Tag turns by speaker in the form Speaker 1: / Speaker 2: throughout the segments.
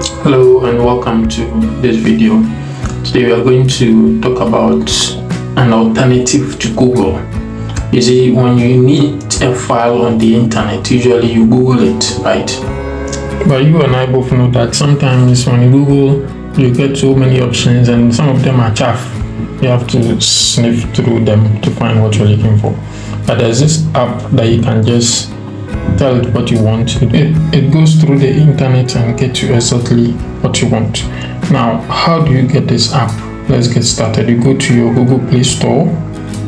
Speaker 1: Hello and welcome to this video. Today we are going to talk about an alternative to Google. You see, when you need a file on the internet, usually you Google it, right? But you and I both know that sometimes when you Google, you get so many options and some of them are chaff. You have to sniff through them to find what you're looking for. But there's this app that you can just tell it what you want. It goes through the internet and gets you exactly what you want. Now, how do you get this app? Let's get started. You go to your Google Play Store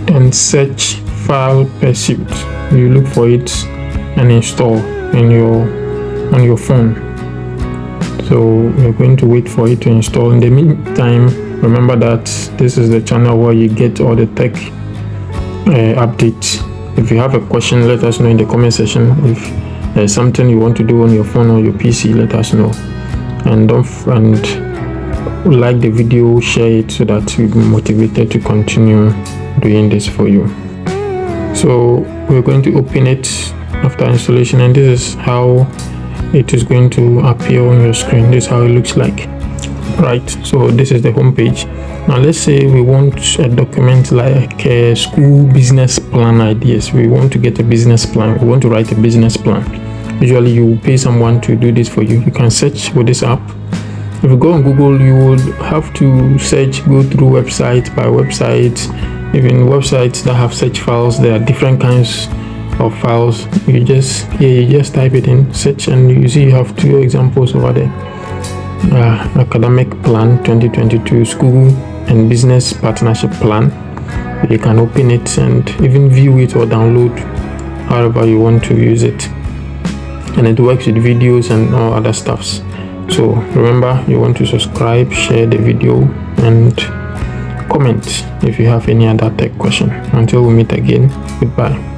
Speaker 1: and search file pesewas. You look for it and install on your phone. So you're going to wait for it to install. In the meantime, remember that this is the channel where you get all the tech updates. If you have a question, let us know in the comment section. If there's something you want to do on your phone or your PC, let us know. And like the video, share it so that you'll be motivated to continue doing this for you. So we're going to open it after installation, and this is how it is going to appear on your screen. This is how it looks like. Right, so this is the home page. Now let's say we want a document like a school business plan ideas. We want to get a business plan. We want to write a business plan. Usually you pay someone to do this for you. You can search with this app. If you go on Google, you would have to search, go through website by website. Even websites that have search files, there are different kinds of files. You just type it in, search, and you see you have two examples over there. Academic plan 2022 school and business partnership plan. You can open it and even view it or download however you want to use it, and it works with videos and all other stuffs. So remember, you want to subscribe, share the video, and comment if you have any other tech question. Until we meet again, goodbye.